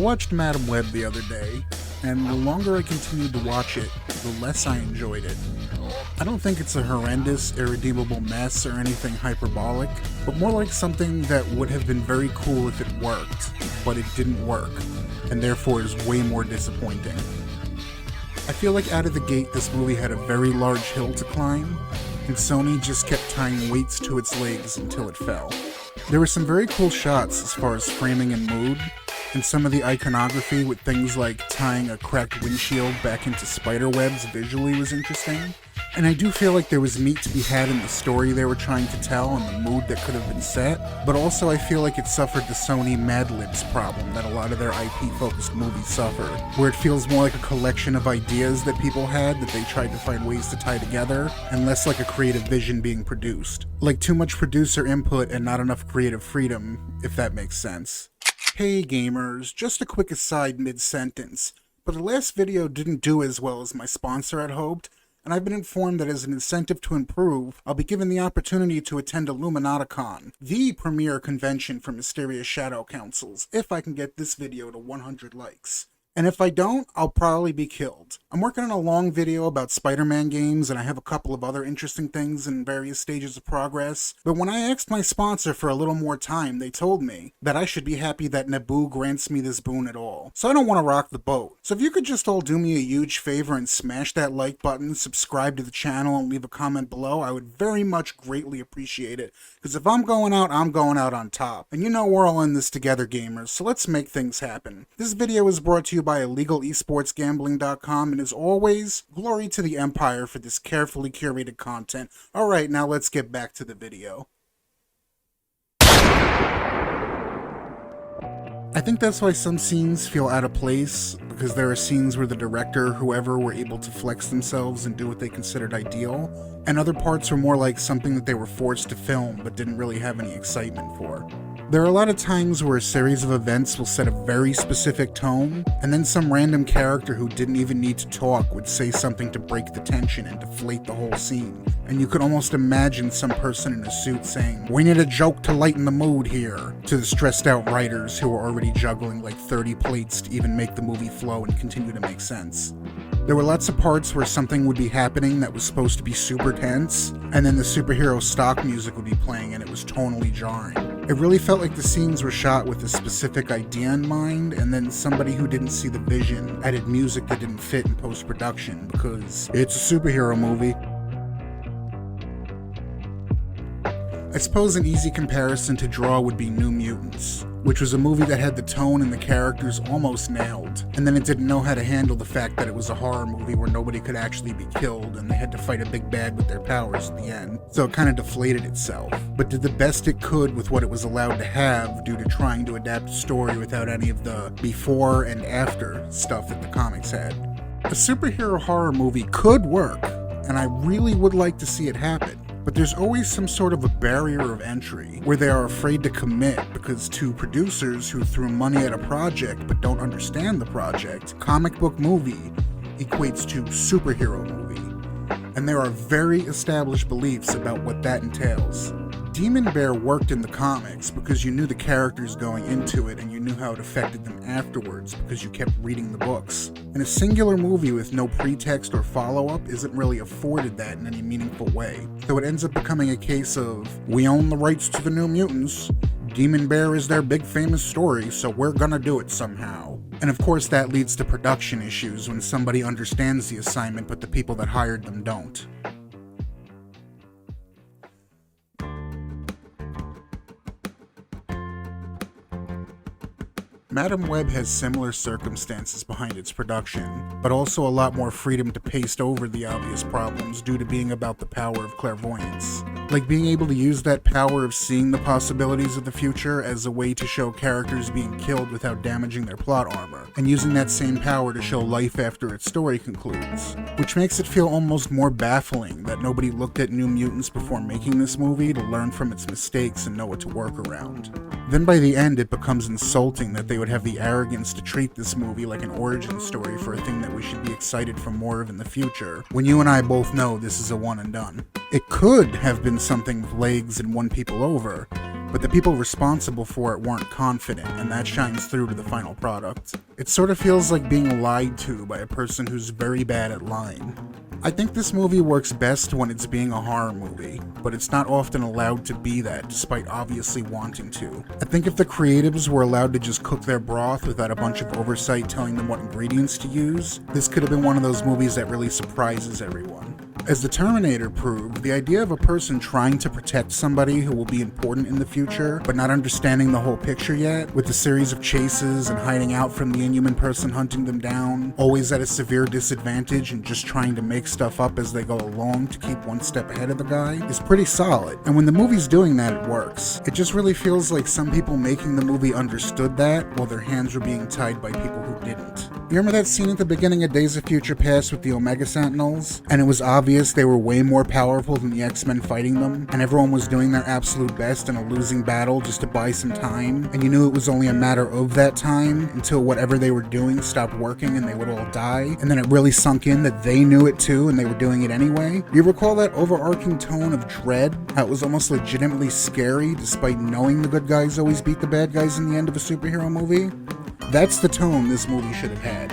watched Madam Web the other day, and the longer I continued to watch it, the less I enjoyed it. I don't think it's a horrendous, irredeemable mess or anything hyperbolic, but more like something that would have been very cool if it worked, but it didn't work, and therefore is way more disappointing. I feel like out of the gate this movie had a very large hill to climb, and Sony just kept tying weights to its legs until it fell. There were some very cool shots as far as framing and mood, and some of the iconography with things like tying a cracked windshield back into spider webs visually was interesting. And I do feel like there was meat to be had in the story they were trying to tell and the mood that could have been set, but also I feel like it suffered the Sony Mad Libs problem that a lot of their IP-focused movies suffer, where it feels more like a collection of ideas that people had that they tried to find ways to tie together, and less like a creative vision being produced. Like too much producer input and not enough creative freedom, if that makes sense. Hey gamers, just a quick aside mid-sentence, but the last video didn't do as well as my sponsor had hoped, and I've been informed that as an incentive to improve, I'll be given the opportunity to attend Illuminaticon, the premier convention for mysterious shadow councils, if I can get this video to 100 likes. And if I don't, I'll probably be killed. I'm working on a long video about Spider-Man games, and I have a couple of other interesting things in various stages of progress, but when I asked my sponsor for a little more time, they told me that I should be happy that Naboo grants me this boon at all. So I don't want to rock the boat. So if you could just all do me a huge favor and smash that like button, subscribe to the channel, and leave a comment below, I would very much greatly appreciate it. Because if I'm going out on top. And you know we're all in this together, gamers, so let's make things happen. This video is brought to you by illegalesportsgambling.com, and as always, glory to the Empire for this carefully curated content. Alright, now let's get back to the video. I think that's why some scenes feel out of place, because there are scenes where the director or whoever were able to flex themselves and do what they considered ideal, and other parts were more like something that they were forced to film but didn't really have any excitement for. There are a lot of times where a series of events will set a very specific tone, and then some random character who didn't even need to talk would say something to break the tension and deflate the whole scene. And you could almost imagine some person in a suit saying, "We need a joke to lighten the mood here," to the stressed out writers who are already juggling like 30 plates to even make the movie flow and continue to make sense. There were lots of parts where something would be happening that was supposed to be super tense, and then the superhero stock music would be playing and it was tonally jarring. It really felt like the scenes were shot with a specific idea in mind, and then somebody who didn't see the vision added music that didn't fit in post-production because it's a superhero movie. I suppose an easy comparison to draw would be New Mutants, which was a movie that had the tone and the characters almost nailed, and then it didn't know how to handle the fact that it was a horror movie where nobody could actually be killed and they had to fight a big bad with their powers at the end, so it kind of deflated itself, but did the best it could with what it was allowed to have due to trying to adapt the story without any of the before and after stuff that the comics had. A superhero horror movie could work, and I really would like to see it happen. But there's always some sort of a barrier of entry where they are afraid to commit because to producers who threw money at a project but don't understand the project, comic book movie equates to superhero movie. And there are very established beliefs about what that entails. Demon Bear worked in the comics because you knew the characters going into it and you knew how it affected them afterwards because you kept reading the books. And a singular movie with no pretext or follow-up isn't really afforded that in any meaningful way. So it ends up becoming a case of, we own the rights to the New Mutants, Demon Bear is their big famous story, so we're gonna do it somehow. And of course that leads to production issues when somebody understands the assignment but the people that hired them don't. Madam Web has similar circumstances behind its production, but also a lot more freedom to paste over the obvious problems due to being about the power of clairvoyance. Like being able to use that power of seeing the possibilities of the future as a way to show characters being killed without damaging their plot armor, and using that same power to show life after its story concludes. Which makes it feel almost more baffling that nobody looked at New Mutants before making this movie to learn from its mistakes and know what to work around. Then by the end it becomes insulting that they would have the arrogance to treat this movie like an origin story for a thing that we should be excited for more of in the future, when you and I both know this is a one and done. It could have been something with legs and won people over, but the people responsible for it weren't confident, and that shines through to the final product. It sort of feels like being lied to by a person who's very bad at lying. I think this movie works best when it's being a horror movie, but it's not often allowed to be that, despite obviously wanting to. I think if the creatives were allowed to just cook their broth without a bunch of oversight telling them what ingredients to use, this could have been one of those movies that really surprises everyone. As The Terminator proved, the idea of a person trying to protect somebody who will be important in the future, but not understanding the whole picture yet, with a series of chases and hiding out from the inhuman person hunting them down, always at a severe disadvantage and just trying to make stuff up as they go along to keep one step ahead of the guy, is pretty solid. And when the movie's doing that, it works. It just really feels like some people making the movie understood that, while their hands were being tied by people who didn't. You remember that scene at the beginning of Days of Future Past with the Omega Sentinels? And it was obvious they were way more powerful than the X-Men fighting them, and everyone was doing their absolute best in a losing battle just to buy some time, and you knew it was only a matter of that time until whatever they were doing stopped working and they would all die, and then it really sunk in that they knew it too and they were doing it anyway. You recall that overarching tone of dread? How it was almost legitimately scary despite knowing the good guys always beat the bad guys in the end of a superhero movie? That's the tone this movie should have had.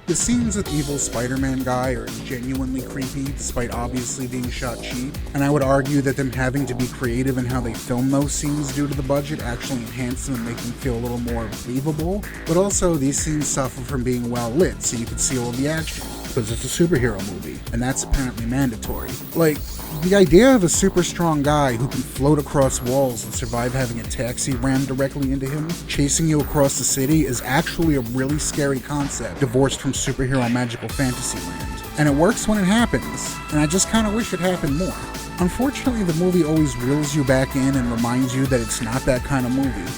The scenes with evil Spider-Man guy are genuinely creepy, despite obviously being shot cheap, and I would argue that them having to be creative in how they film those scenes due to the budget actually enhance them and make them feel a little more believable, but also these scenes suffer from being well lit so you can see all the action, because it's a superhero movie, and that's apparently mandatory. Like, the idea of a super strong guy who can float across walls and survive having a taxi rammed directly into him, chasing you across the city, is actually a really scary concept, divorced from superhero magical fantasy land. And it works when it happens, and I just kinda wish it happened more. Unfortunately, the movie always reels you back in and reminds you that it's not that kind of movie.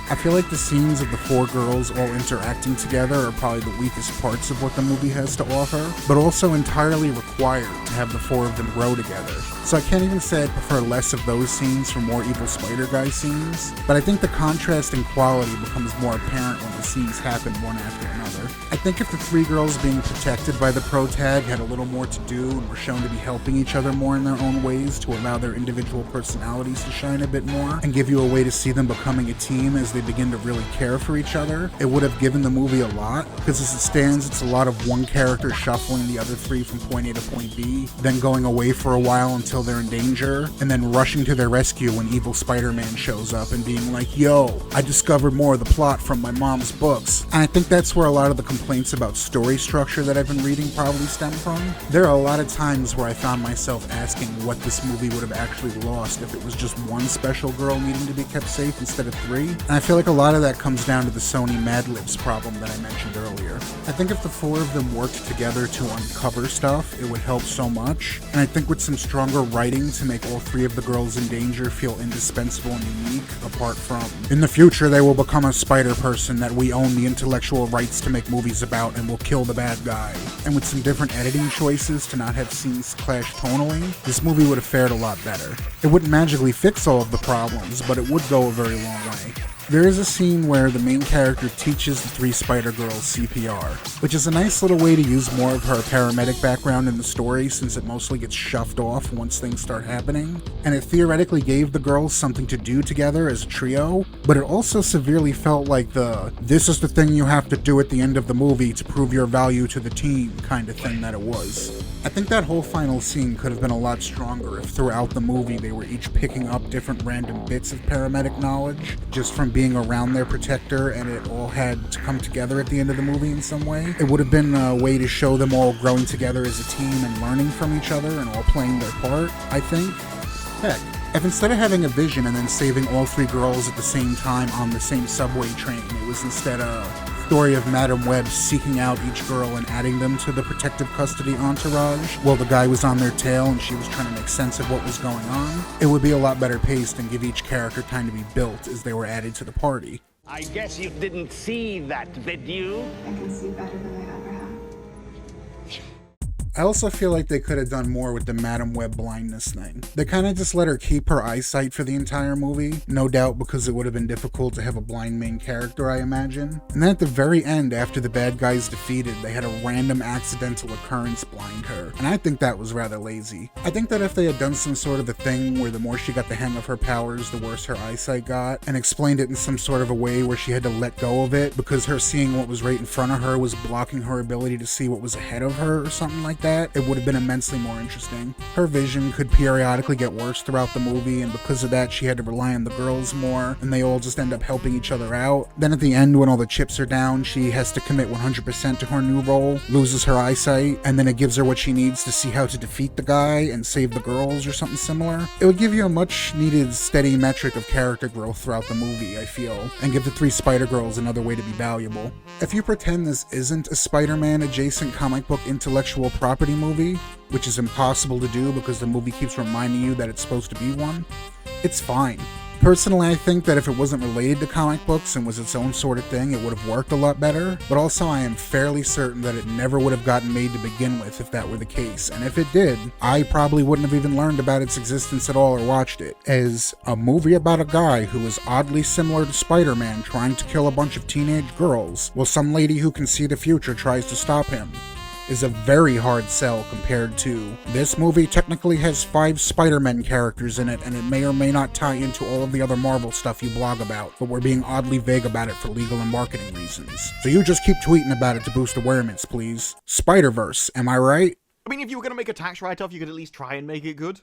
I feel like the scenes of the four girls all interacting together are probably the weakest parts of what the movie has to offer, but also entirely required to have the four of them grow together. So I can't even say I prefer less of those scenes from more evil spider guy scenes, but I think the contrast in quality becomes more apparent when the scenes happen one after another. I think if the three girls being protected by the protag had a little more to do and were shown to be helping each other more in their own ways to allow their individual personalities to shine a bit more, and give you a way to see them becoming a team as they begin to really care for each other, it would have given the movie a lot, because as it stands, it's a lot of one character shuffling the other three from point A to point B, then going away for a while until they're in danger, and then rushing to their rescue when evil Spider-Man shows up and being like, yo, I discovered more of the plot from my mom's books. And I think that's where a lot of the complaints about story structure that I've been reading probably stem from. There are a lot of times where I found myself asking what this movie would have actually lost if it was just one special girl needing to be kept safe instead of three, and I feel like a lot of that comes down to the Sony Mad Libs problem that I mentioned earlier. I think if the four of them worked together to uncover stuff, it would help so much, and I think with some stronger writing to make all three of the girls in danger feel indispensable and unique, apart from, in the future they will become a spider person that we own the intellectual rights to make movies about and will kill the bad guy. And with some different editing choices to not have scenes clash tonally, this movie would have fared a lot better. It wouldn't magically fix all of the problems, but it would go a very long way. There is a scene where the main character teaches the three Spider-Girls CPR, which is a nice little way to use more of her paramedic background in the story since it mostly gets shoved off once things start happening, and it theoretically gave the girls something to do together as a trio, but it also severely felt like this is the thing you have to do at the end of the movie to prove your value to the team kind of thing that it was. I think that whole final scene could have been a lot stronger if throughout the movie they were each picking up different random bits of paramedic knowledge just from being around their protector, and it all had to come together at the end of the movie in some way. It would have been a way to show them all growing together as a team and learning from each other and all playing their part, I think. Heck, if instead of having a vision and then saving all three girls at the same time on the same subway train, it was instead a story of Madam Web seeking out each girl and adding them to the protective custody entourage while the guy was on their tail and she was trying to make sense of what was going on, it would be a lot better paced and give each character time to be built as they were added to the party. I guess you didn't see that, did you? I can see better than I ever have. I also feel like they could have done more with the Madam Web blindness thing. They kind of just let her keep her eyesight for the entire movie, no doubt because it would have been difficult to have a blind main character, I imagine. And then at the very end, after the bad guys defeated, they had a random accidental occurrence blind her, and I think that was rather lazy. I think that if they had done some sort of a thing where the more she got the hang of her powers, the worse her eyesight got, and explained it in some sort of a way where she had to let go of it because her seeing what was right in front of her was blocking her ability to see what was ahead of her or something like that, it would have been immensely more interesting. Her vision could periodically get worse throughout the movie, and because of that she had to rely on the girls more, and they all just end up helping each other out. Then at the end, when all the chips are down, she has to commit 100% to her new role, loses her eyesight, and then it gives her what she needs to see how to defeat the guy and save the girls or something similar. It would give you a much needed steady metric of character growth throughout the movie, I feel, and give the 3 Spider-Girls another way to be valuable. If you pretend this isn't a Spider-Man adjacent comic book intellectual property movie, which is impossible to do because the movie keeps reminding you that it's supposed to be one, it's fine. Personally, I think that if it wasn't related to comic books and was its own sort of thing, it would have worked a lot better, but also I am fairly certain that it never would have gotten made to begin with if that were the case, and if it did, I probably wouldn't have even learned about its existence at all or watched it, as a movie about a guy who is oddly similar to Spider-Man trying to kill a bunch of teenage girls, while some lady who can see the future tries to stop him, is a very hard sell compared to this movie technically has 5 Spider-Man characters in it, and it may or may not tie into all of the other Marvel stuff you blog about, but we're being oddly vague about it for legal and marketing reasons. So you just keep tweeting about it to boost awareness, please. Spider-Verse, am I right? I mean, if you were going to make a tax write-off, you could at least try and make it good,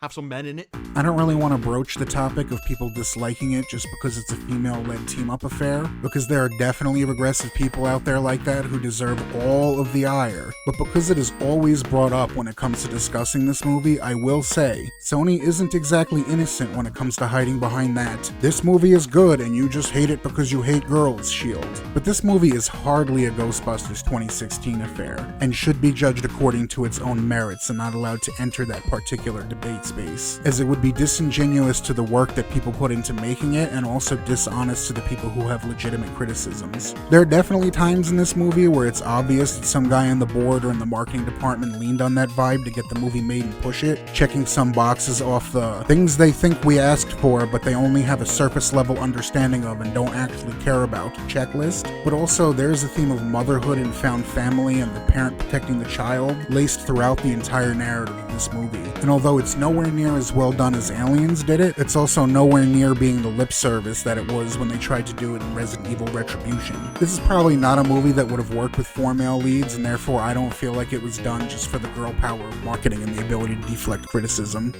have some men in it. I don't really want to broach the topic of people disliking it just because it's a female-led team-up affair, because there are definitely regressive people out there like that who deserve all of the ire, but because it is always brought up when it comes to discussing this movie, I will say, Sony isn't exactly innocent when it comes to hiding behind that "this movie is good and you just hate it because you hate girls" shield. But this movie is hardly a Ghostbusters 2016 affair, and should be judged according to its own merits and not allowed to enter that particular debate space, as it would be disingenuous to the work that people put into making it and also dishonest to the people who have legitimate criticisms. There are definitely times in this movie where it's obvious that some guy on the board or in the marketing department leaned on that vibe to get the movie made and push it, checking some boxes off the things they think we asked for but they only have a surface level understanding of and don't actually care about checklist. But also there's a theme of motherhood and found family and the parent protecting the child laced throughout the entire narrative of this movie. And although it's nowhere near as well done as Aliens did it, it's also nowhere near being the lip service that it was when they tried to do it in Resident Evil Retribution. This is probably not a movie that would have worked with 4 male leads, and therefore I don't feel like it was done just for the girl power of marketing and the ability to deflect criticism.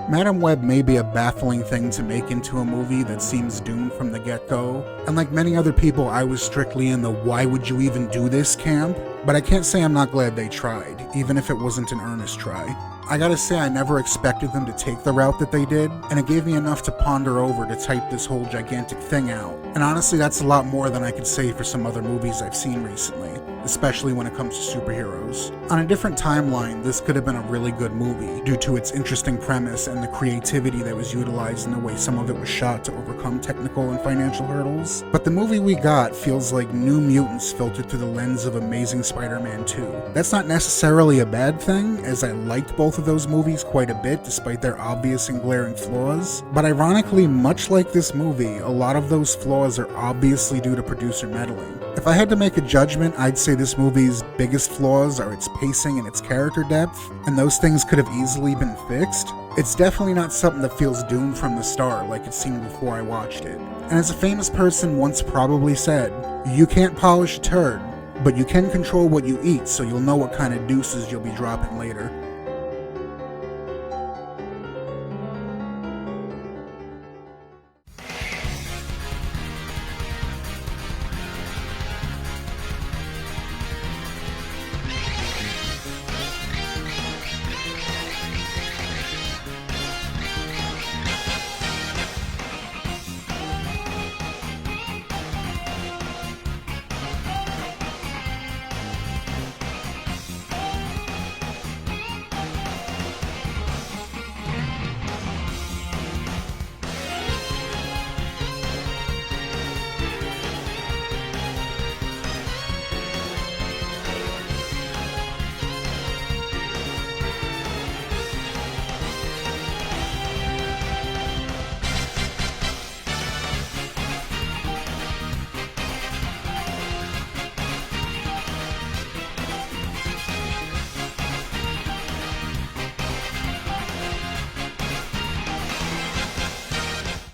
Madam Web may be a baffling thing to make into a movie that seems doomed from the get-go, and like many other people I was strictly in the "why would you even do this" camp, but I can't say I'm not glad they tried, even if it wasn't an earnest try. I gotta say I never expected them to take the route that they did, and it gave me enough to ponder over to type this whole gigantic thing out. And honestly, that's a lot more than I could say for some other movies I've seen recently, especially when it comes to superheroes. On a different timeline, this could have been a really good movie, due to its interesting premise and the creativity that was utilized in the way some of it was shot to overcome technical and financial hurdles. But the movie we got feels like New Mutants filtered through the lens of Amazing Spider-Man 2. That's not necessarily a bad thing, as I liked both of those movies quite a bit despite their obvious and glaring flaws, but ironically, much like this movie, a lot of those flaws are obviously due to producer meddling. If I had to make a judgment, I'd say this movie's biggest flaws are its pacing and its character depth, and those things could have easily been fixed. It's definitely not something that feels doomed from the start like it seemed before I watched it. And as a famous person once probably said, "You can't polish a turd, but you can control what you eat, so you'll know what kind of deuces you'll be dropping later."